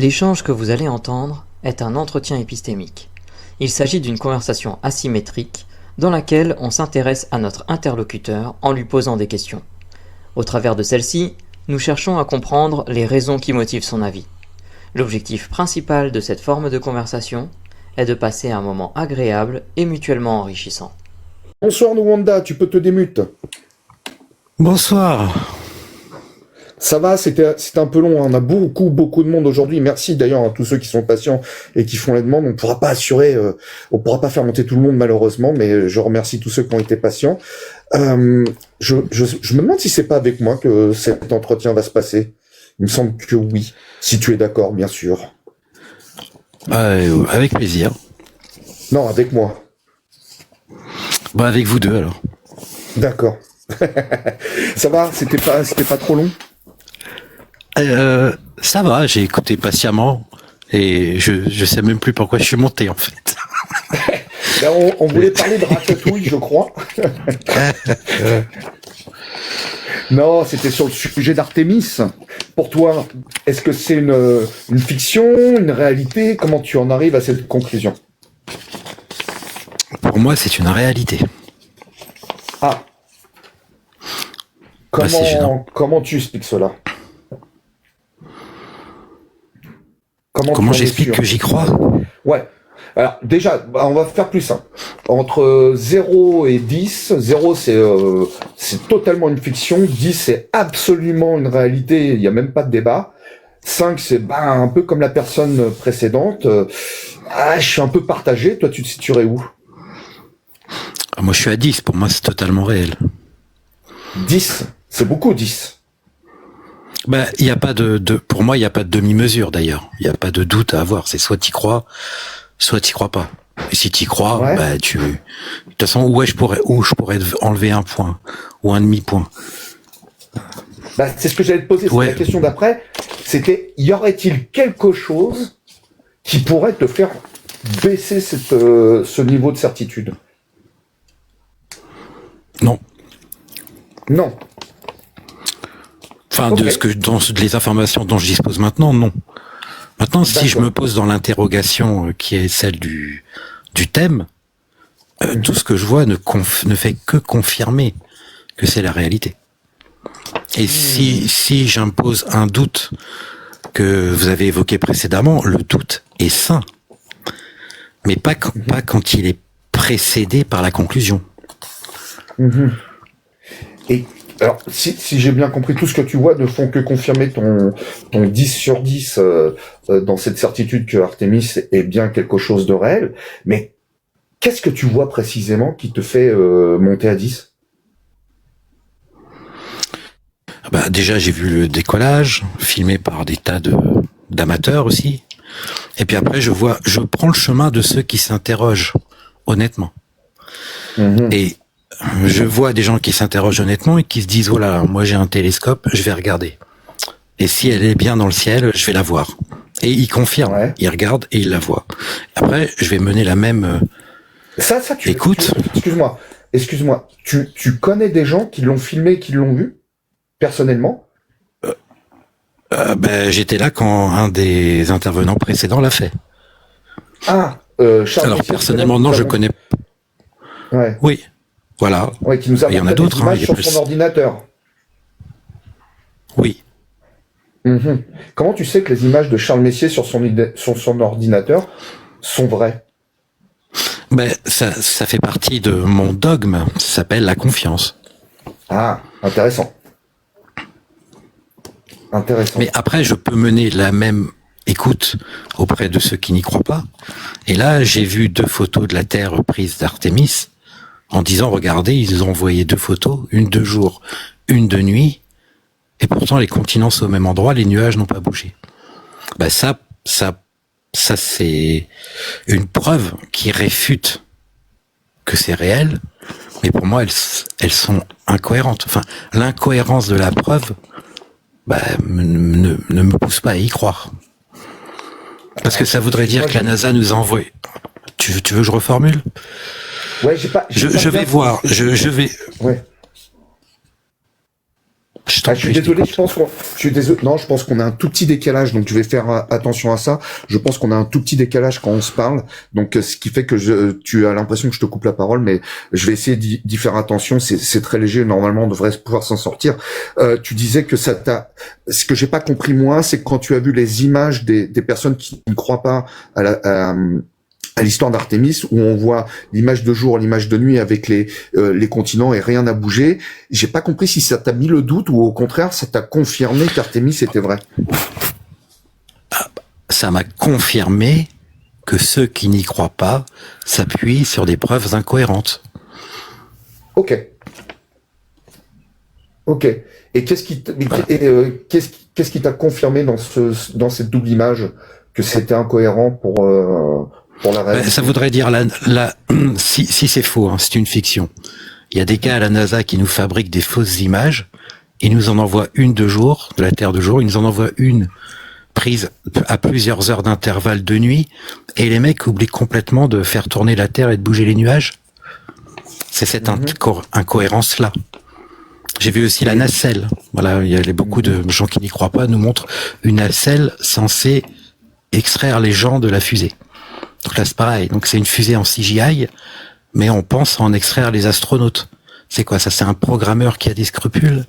L'échange que vous allez entendre est un entretien épistémique. Il s'agit d'une conversation asymétrique dans laquelle on s'intéresse à notre interlocuteur en lui posant des questions. Au travers de celle-ci, nous cherchons à comprendre les raisons qui motivent son avis. L'objectif principal de cette forme de conversation est de passer un moment agréable et mutuellement enrichissant. Bonsoir Nwanda, tu peux te démute. Bonsoir. Ça va, c'était un peu long, hein. On a beaucoup de monde aujourd'hui. Merci d'ailleurs à tous ceux qui sont patients et qui font les demandes. On pourra pas faire monter tout le monde malheureusement, mais je remercie tous ceux qui ont été patients. Je me demande si c'est pas avec moi que cet entretien va se passer. Il me semble que oui, si tu es d'accord, bien sûr. Avec plaisir. Non, avec moi. Avec vous deux alors. D'accord. Ça va, c'était pas trop long. Ça va, j'ai écouté patiemment et je sais même plus pourquoi je suis monté en fait. On voulait parler de Ratatouille, je crois. Non, c'était sur le sujet d'Artémis. Pour toi, est-ce que c'est une fiction, une réalité? Comment tu en arrives à cette conclusion? Pour moi, c'est une réalité. Ah. Comment tu expliques cela? Comment j'explique que j'y crois? Ouais. Alors déjà, on va faire plus simple. Entre 0 et 10, 0 c'est totalement une fiction, 10 c'est absolument une réalité, il n'y a même pas de débat. 5 c'est un peu comme la personne précédente. Je suis un peu partagé, toi tu te situerais où? Moi je suis à 10, pour moi c'est totalement réel. 10, c'est beaucoup 10. Il y a pas pour moi il n'y a pas de demi-mesure d'ailleurs. Il n'y a pas de doute à avoir. C'est soit t'y crois, soit t'y crois pas. Et si t'y crois, ouais. De toute façon, où je pourrais enlever un point ou un demi-point. C'est ce que j'allais te poser. Ouais. La question d'après, c'était y aurait-il quelque chose qui pourrait te faire baisser ce niveau de certitude? Non. Non. Enfin, okay. Dans les informations dont je dispose maintenant, non. Maintenant, si je me pose dans l'interrogation qui est celle du thème, tout ce que je vois ne fait que confirmer que c'est la réalité. Et si j'impose un doute que vous avez évoqué précédemment, le doute est sain, mais pas quand il est précédé par la conclusion. Et alors, si j'ai bien compris, tout ce que tu vois ne font que confirmer ton 10 sur 10 dans cette certitude que Artémis est bien quelque chose de réel. Mais qu'est-ce que tu vois précisément qui te fait monter à 10? Déjà, j'ai vu le décollage, filmé par des tas d'amateurs aussi. Et puis après, je prends le chemin de ceux qui s'interrogent, honnêtement. Et je vois des gens qui s'interrogent honnêtement et qui se disent, oh là, moi j'ai un télescope, je vais regarder. Et si elle est bien dans le ciel, je vais la voir. Et ils confirment, ils regardent et ils la voient. Après, je vais mener la même écoute. Excuse-moi, tu connais des gens qui l'ont filmé et qui l'ont vu, personnellement? J'étais là quand un des intervenants précédents l'a fait. Charles. Alors personnellement, non, je connais. Ouais. Oui. Voilà. Ouais, qui nous a montré des images sur son ordinateur. Oui. Comment tu sais que les images de Charles Messier sur son ordinateur sont vraies? Ça fait partie de mon dogme. Ça s'appelle la confiance. Ah, intéressant. Mais après, je peux mener la même écoute auprès de ceux qui n'y croient pas. Et là, j'ai vu 2 photos de la Terre prises d'Artémis. En disant, regardez, ils ont envoyé 2 photos, une de jour, une de nuit, et pourtant les continents sont au même endroit, les nuages n'ont pas bougé. Ça c'est une preuve qui réfute que c'est réel, mais pour moi, elles sont incohérentes. Enfin, l'incohérence de la preuve, ne me pousse pas à y croire. Parce que ça voudrait dire que la NASA nous a envoyé... Tu veux que je reformule? Ouais, je vais voir. Je vais. Ouais. Je suis désolé, je pense qu'on a un tout petit décalage, donc je vais faire attention à ça. Je pense qu'on a un tout petit décalage quand on se parle, donc ce qui fait que tu as l'impression que je te coupe la parole, mais je vais essayer d'y faire attention. C'est très léger, normalement on devrait pouvoir s'en sortir. Tu disais que ce que j'ai pas compris moi, c'est que quand tu as vu les images des personnes qui ne croient pas à l'histoire d'Artémis, où on voit l'image de jour, l'image de nuit avec les continents et rien n'a bougé. J'ai pas compris si ça t'a mis le doute ou au contraire ça t'a confirmé qu'Artémis était vrai. Ça m'a confirmé que ceux qui n'y croient pas s'appuient sur des preuves incohérentes. Ok. Et qu'est-ce qui t'a confirmé dans cette double image que c'était incohérent pour la réalité? Ça voudrait dire si c'est faux, hein, c'est une fiction. Il y a des gars à la NASA qui nous fabriquent des fausses images. Ils nous en envoient une de jour, de la Terre de jour. Ils nous en envoient une prise à plusieurs heures d'intervalle de nuit. Et les mecs oublient complètement de faire tourner la Terre et de bouger les nuages. C'est cette incohérence-là. J'ai vu aussi la nacelle. Voilà, il y a beaucoup de gens qui n'y croient pas, nous montrent une nacelle censée extraire les gens de la fusée. Donc là, c'est pareil. Donc c'est une fusée en CGI, mais on pense en extraire les astronautes. C'est quoi ça? C'est un programmeur qui a des scrupules.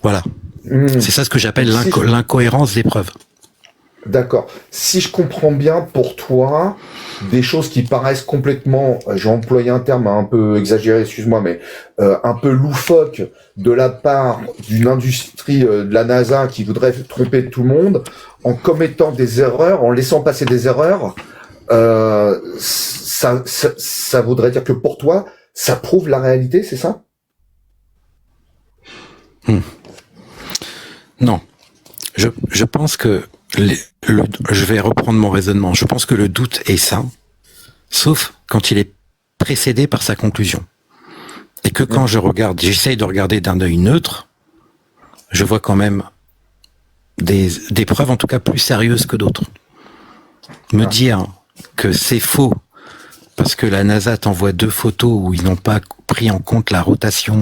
Voilà. C'est ça ce que j'appelle l'incohérence des preuves. D'accord. Si je comprends bien, pour toi, des choses qui paraissent complètement, j'ai employé un terme un peu exagéré, excuse-moi, mais un peu loufoque de la part d'une industrie de la NASA qui voudrait tromper tout le monde, en commettant des erreurs, en laissant passer des erreurs, ça voudrait dire que pour toi, ça prouve la réalité, c'est ça? Non. Je pense que je vais reprendre mon raisonnement. Je pense que le doute est sain, sauf quand il est précédé par sa conclusion. Et que quand j'essaye de regarder d'un œil neutre, je vois quand même des preuves en tout cas plus sérieuses que d'autres. Me dire que c'est faux parce que la NASA t'envoie 2 photos où ils n'ont pas pris en compte la rotation.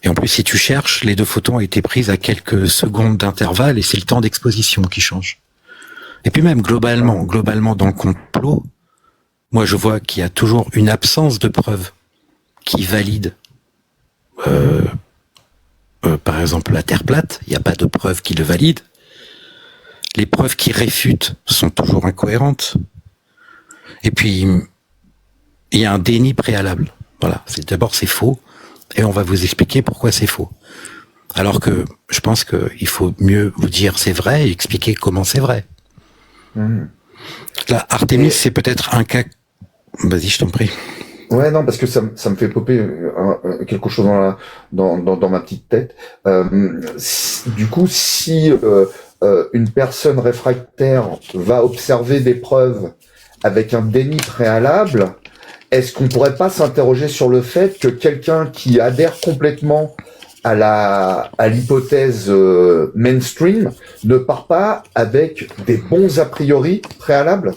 Et en plus, si tu cherches, les 2 photos ont été prises à quelques secondes d'intervalle et c'est le temps d'exposition qui change. Et puis même globalement dans le complot, moi je vois qu'il y a toujours une absence de preuves qui valide. Par exemple, la Terre plate, il n'y a pas de preuves qui le valident. Les preuves qui réfutent sont toujours incohérentes. Et puis, il y a un déni préalable. Voilà, d'abord c'est faux, et on va vous expliquer pourquoi c'est faux. Alors que je pense qu'il faut mieux vous dire c'est vrai et expliquer comment c'est vrai. Là, Artémis, c'est peut-être un cas... Vas-y, je t'en prie. Ouais, non, parce que ça me fait popper quelque chose dans ma petite tête. Du coup, si une personne réfractaire va observer des preuves avec un déni préalable, est-ce qu'on pourrait pas s'interroger sur le fait que quelqu'un qui adhère complètement à l'hypothèse mainstream ne part pas avec des bons a priori préalables?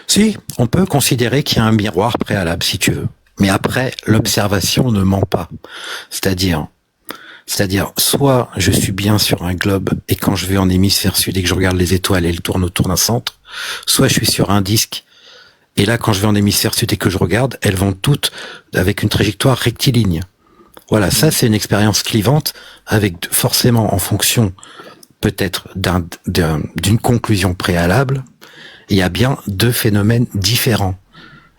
Si, on peut considérer qu'il y a un miroir préalable, si tu veux. Mais après, l'observation ne ment pas. C'est-à-dire, soit je suis bien sur un globe et quand je vais en hémisphère sud et que je regarde les étoiles, elles tournent autour d'un centre, soit je suis sur un disque et là, quand je vais en hémisphère sud et que je regarde, elles vont toutes avec une trajectoire rectiligne. Voilà, ça c'est une expérience clivante avec forcément en fonction peut-être d'une conclusion préalable, il y a bien 2 phénomènes différents.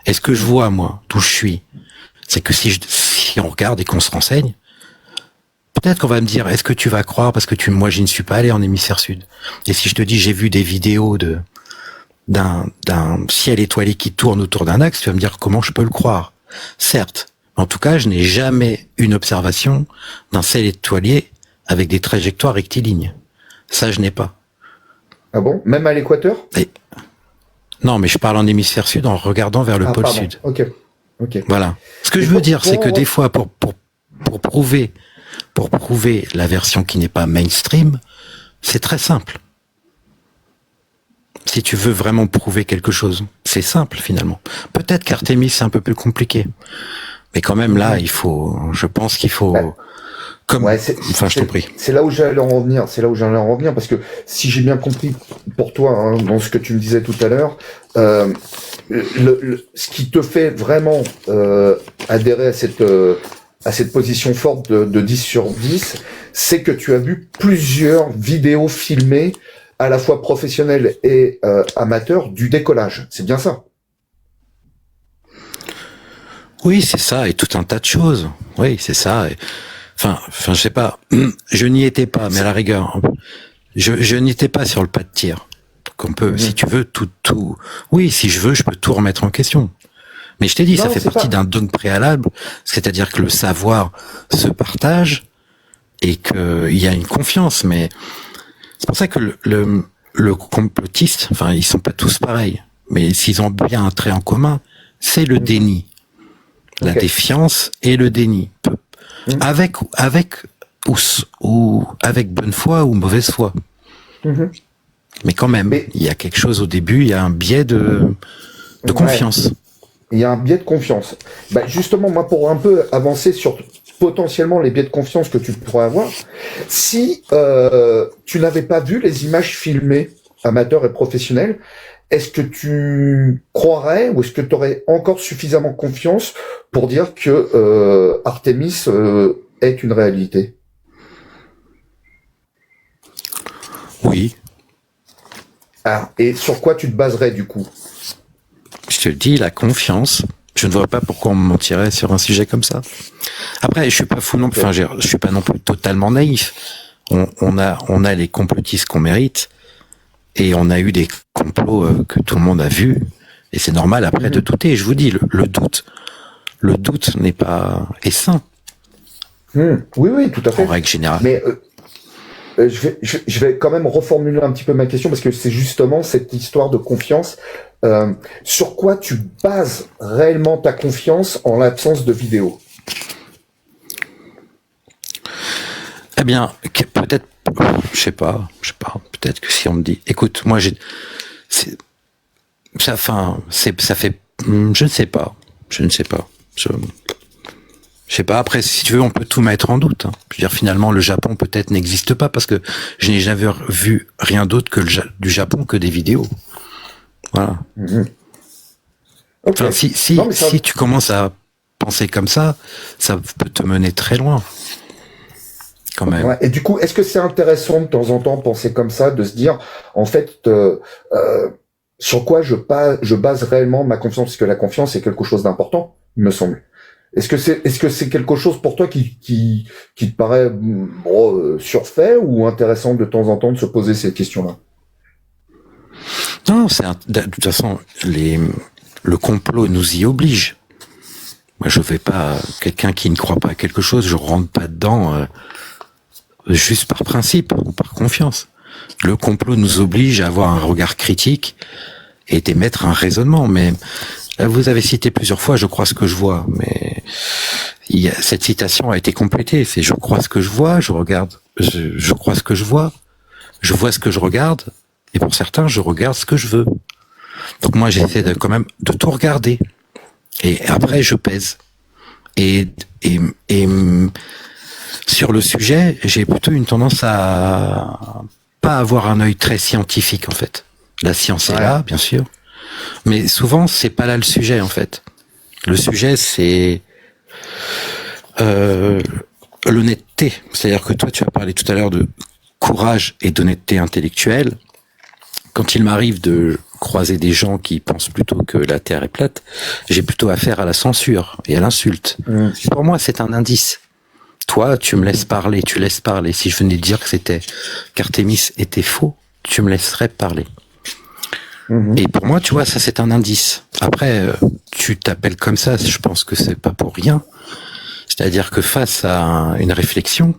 Et ce que je vois, moi, d'où je suis, c'est que si on regarde et qu'on se renseigne, peut-être qu'on va me dire, est-ce que tu vas croire parce que moi, je ne suis pas allé en hémisphère sud. Et si je te dis, j'ai vu des vidéos d'un ciel étoilé qui tourne autour d'un axe, tu vas me dire, comment je peux le croire? Certes. En tout cas, je n'ai jamais une observation d'un ciel étoilé avec des trajectoires rectilignes. Ça, je n'ai pas. Ah bon? Même à l'équateur? Non, mais je parle en hémisphère sud en regardant vers le pôle sud. Ok. Voilà. Ce que je veux dire, c'est que des fois, pour prouver la version qui n'est pas mainstream, c'est très simple. Si tu veux vraiment prouver quelque chose, c'est simple finalement. Peut-être qu'Artémis c'est un peu plus compliqué. Mais quand même là, je pense qu'il faut, comme, Ouais, enfin, je t'en prie. c'est là où j'allais en revenir. C'est là où j'allais en revenir parce que si j'ai bien compris pour toi, hein, dans ce que tu me disais tout à l'heure, ce qui te fait vraiment adhérer à cette position forte de 10 sur 10, c'est que tu as vu plusieurs vidéos filmées, à la fois professionnelles et amateurs, du décollage. C'est bien ça? Oui, c'est ça, et tout un tas de choses. Oui, c'est ça. Enfin, je sais pas. Je n'y étais pas, mais à la rigueur, je n'y étais pas sur le pas de tir. Donc on peut, si tu veux, tout. Oui, si je veux, je peux tout remettre en question. Mais je t'ai dit, Non, ça fait partie d'un dogme préalable, c'est-à-dire que le savoir se partage et qu'il y a une confiance. Mais c'est pour ça que le complotiste, enfin, ils sont pas tous pareils, mais s'ils ont bien un trait en commun, c'est le déni. La défiance et le déni. Avec ou avec bonne foi ou mauvaise foi. Mais quand même, il y a quelque chose au début, il y a un biais de confiance. Il y a un biais de confiance. Bah, justement, moi, pour un peu avancer sur potentiellement les biais de confiance que tu pourrais avoir, si tu n'avais pas vu les images filmées, amateurs et professionnels, est-ce que tu croirais ou est-ce que tu aurais encore suffisamment confiance pour dire que Artemis est une réalité? Oui. Ah, et sur quoi tu te baserais du coup? Je te le dis, la confiance. Je ne vois pas pourquoi on me mentirait sur un sujet comme ça. Après, je suis pas fou non plus. Enfin, je suis pas non plus totalement naïf. On a les complotistes qu'on mérite. Et on a eu des complots que tout le monde a vus, et c'est normal après de douter. Je vous dis, le doute n'est pas est sain. Oui, tout à fait. En règle générale. Mais je vais quand même reformuler un petit peu ma question parce que c'est justement cette histoire de confiance. Sur quoi tu bases réellement ta confiance en l'absence de vidéo? Eh bien, peut-être, je sais pas, peut-être que si on me dit, écoute, moi ça fait, je ne sais pas. Je sais pas, après, si tu veux, on peut tout mettre en doute. Hein. Je veux dire, finalement, le Japon peut-être n'existe pas parce que je n'ai jamais vu rien d'autre que du Japon que des vidéos. Voilà. Okay. Enfin, si tu commences à penser comme ça peut te mener très loin. Quand même. Ouais. Et du coup, est-ce que c'est intéressant de temps en temps penser comme ça, de se dire, en fait, sur quoi je base réellement ma confiance, parce que la confiance est quelque chose d'important, il me semble. Est-ce que c'est quelque chose pour toi qui te paraît surfait ou intéressant de temps en temps de se poser ces questions-là? Non, de toute façon, le complot nous y oblige. Moi, je vais pas, quelqu'un qui ne croit pas à quelque chose, je rentre pas dedans juste par principe ou par confiance. Le complot nous oblige à avoir un regard critique et d'émettre un raisonnement. Mais vous avez cité plusieurs fois, je crois ce que je vois. Mais cette citation a été complétée. C'est je crois ce que je vois, je regarde, je crois ce que je vois ce que je regarde. Et pour certains, je regarde ce que je veux. Donc moi, j'essaie quand même de tout regarder. Et après, je pèse. Et sur le sujet, j'ai plutôt une tendance à pas avoir un œil très scientifique, en fait. La science est là, bien sûr. Mais souvent, c'est pas là le sujet, en fait. Le sujet, c'est l'honnêteté. C'est-à-dire que toi, tu as parlé tout à l'heure de courage et d'honnêteté intellectuelle. Quand il m'arrive de croiser des gens qui pensent plutôt que la Terre est plate, j'ai plutôt affaire à la censure et à l'insulte. Pour moi, c'est un indice. Toi, tu me laisses parler, tu laisses parler. Si je venais de dire qu'Artemis était faux, tu me laisserais parler. Et pour moi, tu vois, ça c'est un indice. Après, tu t'appelles comme ça, je pense que c'est pas pour rien. C'est-à-dire que face à une réflexion,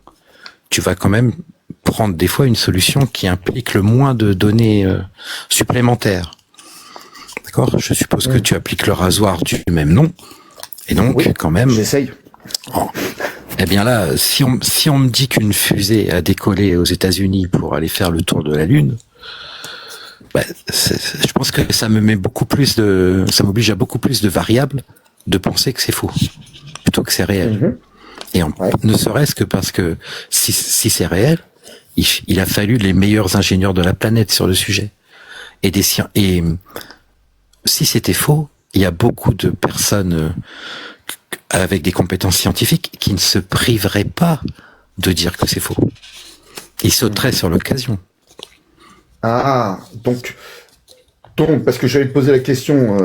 tu vas quand même prendre des fois une solution qui implique le moins de données supplémentaires. D'accord ? Je suppose que tu appliques le rasoir du même nom. Et donc, quand même... J'essaye. Oh. Eh bien là, si on me dit qu'une fusée a décollé aux États-Unis pour aller faire le tour de la Lune, je pense que ça m'oblige à beaucoup plus de variables de penser que c'est faux. plutôt que c'est réel. Et ne serait-ce que parce que si c'est réel, il a fallu les meilleurs ingénieurs de la planète sur le sujet. Et si c'était faux, il y a beaucoup de personnes avec des compétences scientifiques qui ne se priveraient pas de dire que c'est faux. Ils sauteraient sur l'occasion. Ah, donc, parce que j'allais te poser la question,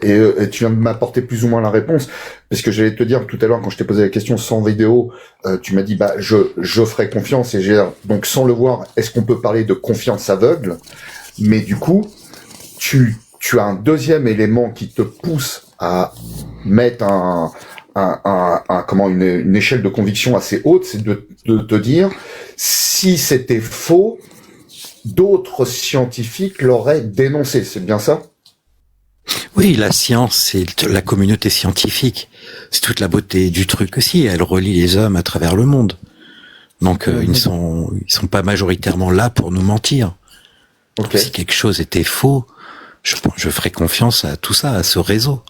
et tu viens de m'apporter plus ou moins la réponse, parce que j'allais te dire tout à l'heure, quand je t'ai posé la question sans vidéo, tu m'as dit, je ferai confiance, et donc sans le voir, est-ce qu'on peut parler de confiance aveugle? Mais du coup, tu as un deuxième élément qui te pousse à mettre une échelle de conviction assez haute, c'est de te dire, si c'était faux, d'autres scientifiques l'auraient dénoncé, c'est bien ça? Oui, la science, c'est la communauté scientifique. C'est toute la beauté du truc aussi. Elle relie les hommes à travers le monde. Donc, ils sont pas majoritairement là pour nous mentir. Okay. Si quelque chose était faux, je ferais confiance à tout ça, à ce réseau.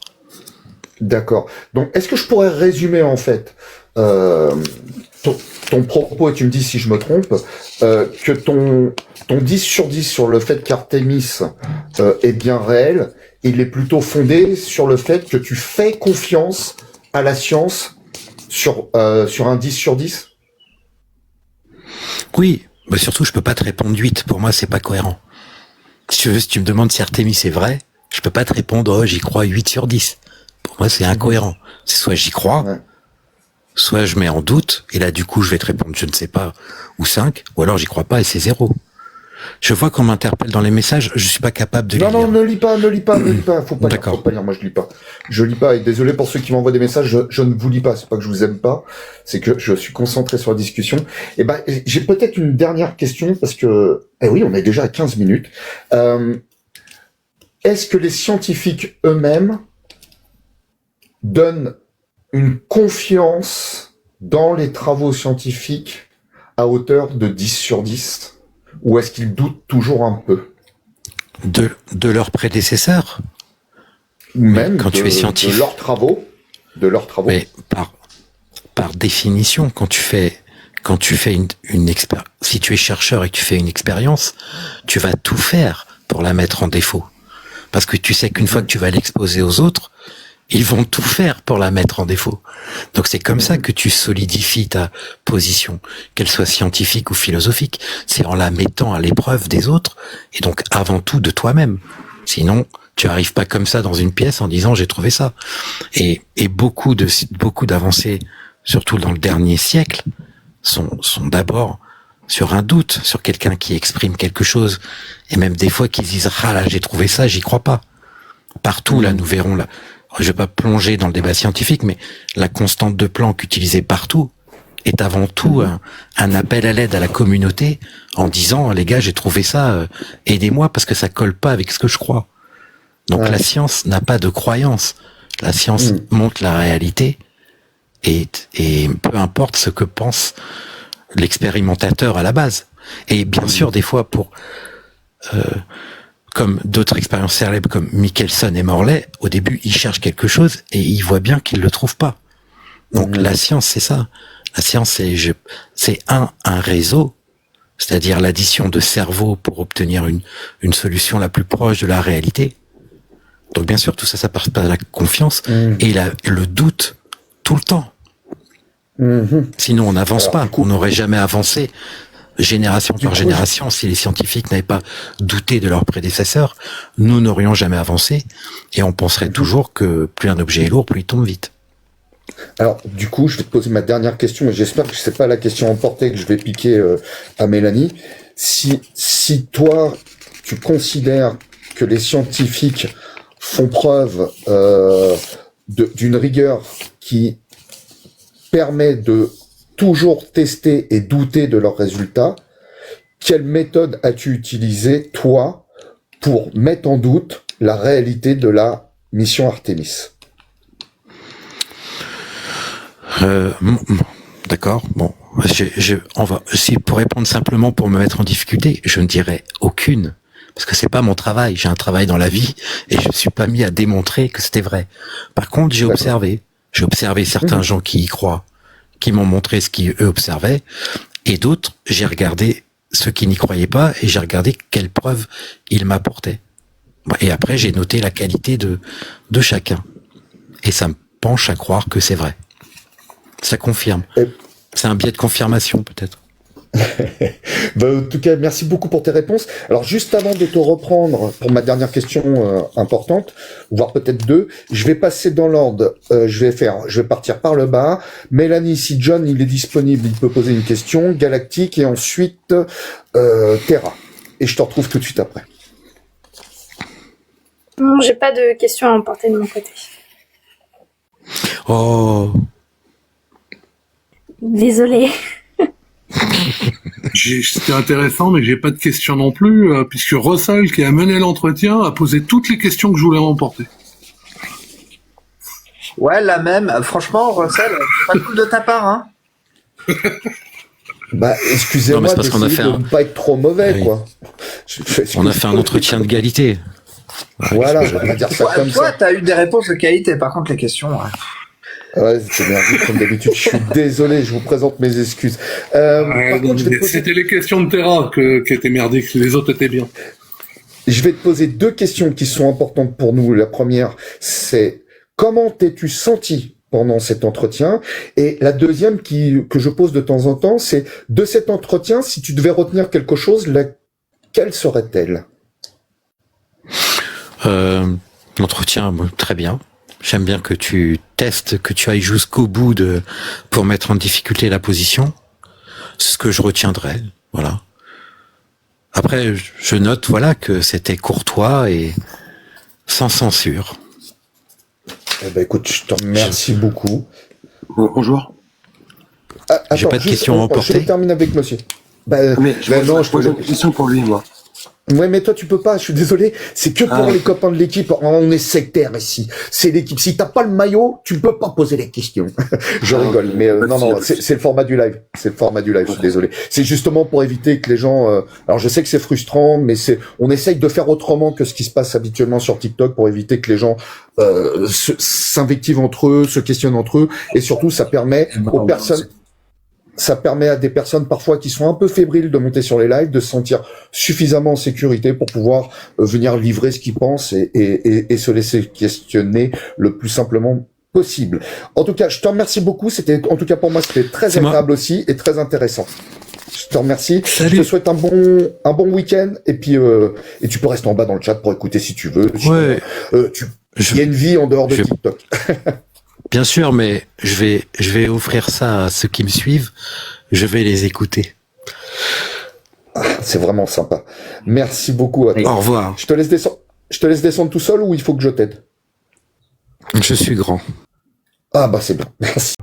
D'accord. Donc, est-ce que je pourrais résumer, en fait, ton propos, et tu me dis si je me trompe, que ton 10 sur 10 sur le fait qu'Artemis est bien réel, il est plutôt fondé sur le fait que tu fais confiance à la science sur un 10 sur 10? Oui, mais surtout je peux pas te répondre 8, pour moi c'est pas cohérent. Si tu me demandes si Artemis est vrai, je peux pas te répondre j'y crois 8 sur 10. Pour moi c'est incohérent. C'est soit j'y crois, soit je mets en doute, et là du coup je vais te répondre je ne sais pas, ou 5, ou alors j'y crois pas et c'est 0. Je vois qu'on m'interpelle dans les messages, je suis pas capable de lire. Non, ne lis pas. Faut pas lire, moi je lis pas. Je lis pas, et désolé pour ceux qui m'envoient des messages, je ne vous lis pas, c'est pas que je vous aime pas, c'est que je suis concentré sur la discussion. Et j'ai peut-être une dernière question, parce que, oui, on est déjà à 15 minutes. Est-ce que les scientifiques eux-mêmes donnent une confiance dans les travaux scientifiques à hauteur de 10 sur 10? Ou est-ce qu'ils doutent toujours un peu? De leurs prédécesseurs? Ou même quand tu es scientifique. De leurs travaux. Mais par définition, quand tu fais une expérience, si tu es chercheur et que tu fais une expérience, tu vas tout faire pour la mettre en défaut. Parce que tu sais qu'une fois que tu vas l'exposer aux autres, ils vont tout faire pour la mettre en défaut. Donc c'est comme ça que tu solidifies ta position, qu'elle soit scientifique ou philosophique. C'est en la mettant à l'épreuve des autres, et donc avant tout de toi-même. Sinon, tu arrives pas comme ça dans une pièce en disant j'ai trouvé ça. Et beaucoup d'avancées, surtout dans le dernier siècle, sont d'abord sur un doute, sur quelqu'un qui exprime quelque chose, et même des fois qui disent ah là j'ai trouvé ça, j'y crois pas. Partout là nous verrons là. Je vais pas plonger dans le débat scientifique, mais la constante de Planck utilisée partout est avant tout un appel à l'aide à la communauté en disant les gars j'ai trouvé ça, aidez-moi parce que ça colle pas avec ce que je crois. Donc la science n'a pas de croyance, la science montre la réalité et peu importe ce que pense l'expérimentateur à la base. Et bien sûr des fois comme d'autres expériences célèbres comme Michelson et Morley, au début, ils cherchent quelque chose et ils voient bien qu'ils le trouvent pas. Donc la science, c'est ça. La science, c'est un réseau, c'est-à-dire l'addition de cerveaux pour obtenir une solution la plus proche de la réalité. Donc bien sûr, tout ça, ça passe par la confiance et le doute tout le temps. Sinon, on n'avance pas. On n'aurait jamais avancé. Génération par génération, si les scientifiques n'avaient pas douté de leurs prédécesseurs, nous n'aurions jamais avancé et on penserait toujours que plus un objet est lourd, plus il tombe vite. Alors, du coup, je vais te poser ma dernière question et j'espère que c'est pas la question emportée que je vais piquer à Mélanie. Si toi, tu considères que les scientifiques font preuve d'une rigueur qui permet de toujours tester et douter de leurs résultats, quelle méthode as-tu utilisée, toi, pour mettre en doute la réalité de la mission Artemis? D'accord, bon. Si pour répondre simplement pour me mettre en difficulté, je ne dirais aucune. Parce que c'est pas mon travail. J'ai un travail dans la vie et je me suis pas mis à démontrer que c'était vrai. Par contre, j'ai observé. J'ai observé certains gens qui y croient, qui m'ont montré ce qu'ils eux observaient, et d'autres, j'ai regardé ceux qui n'y croyaient pas et j'ai regardé quelles preuves ils m'apportaient. Et après, j'ai noté la qualité de chacun. Et ça me penche à croire que c'est vrai. Ça confirme. C'est un biais de confirmation, peut-être. En tout cas, merci beaucoup pour tes réponses. Alors, juste avant de te reprendre pour ma dernière question importante, voire peut-être deux, je vais passer dans l'ordre. Je vais partir par le bas. Mélanie, si John il est disponible, il peut poser une question. Galactique et ensuite Terra. Et je te retrouve tout de suite après. Non, j'ai pas de questions à emporter de mon côté. Oh. Désolée. C'était intéressant, mais j'ai pas de questions non plus, puisque Russell, qui a mené l'entretien, a posé toutes les questions que je voulais emporter. Ouais, la même. Franchement, Russell, pas cool de ta part, hein. Bah, excusez-moi d'essayer de ne pas être trop mauvais, quoi. On a fait un entretien de qualité. Voilà, on va dire ça comme ça. Toi, t'as eu des réponses de qualité, par contre, les questions... Ouais, c'était merdique comme d'habitude. Je suis désolé, je vous présente mes excuses. Par contre, c'était les questions de Terra qui étaient merdiques, les autres étaient bien. Je vais te poser deux questions qui sont importantes pour nous. La première, c'est comment t'es-tu senti pendant cet entretien? Et la deuxième que je pose de temps en temps, c'est de cet entretien, si tu devais retenir quelque chose, laquelle serait-elle? L'entretien, très bien. J'aime bien que tu testes, que tu ailles jusqu'au bout pour mettre en difficulté la position. C'est ce que je retiendrai, voilà. Après, je note, voilà, que c'était courtois et sans censure. Eh ben, écoute, je te remercie beaucoup. Bonjour. J'ai pas de questions à emporter. Je termine avec monsieur. Mais non, je pose une question pour lui, moi. Ouais, mais toi, tu peux pas, je suis désolé. C'est que pour les copains de l'équipe. On est sectaire ici. C'est l'équipe. Si t'as pas le maillot, tu peux pas poser les questions. Je rigole. Mais non, c'est le format du live. C'est le format du live, je suis désolé. C'est justement pour éviter que les gens... alors, je sais que c'est frustrant, mais on essaye de faire autrement que ce qui se passe habituellement sur TikTok pour éviter que les gens s'invectivent entre eux, se questionnent entre eux. Et surtout, ça permet aux personnes... Ça permet à des personnes parfois qui sont un peu fébriles de monter sur les lives, de se sentir suffisamment en sécurité pour pouvoir venir livrer ce qu'ils pensent et se laisser questionner le plus simplement possible. En tout cas, je te remercie beaucoup. En tout cas pour moi, c'était très agréable aussi et très intéressant. Je te remercie. Salut. Je te souhaite un bon week-end et puis et tu peux rester en bas dans le chat pour écouter si tu veux. Ouais. Il y a une vie en dehors de TikTok. Bien sûr, mais je vais offrir ça à ceux qui me suivent. Je vais les écouter. C'est vraiment sympa. Merci beaucoup à toi. Au revoir. Je te laisse descendre tout seul ou il faut que je t'aide? Je suis grand. Ah bah c'est bien. Merci.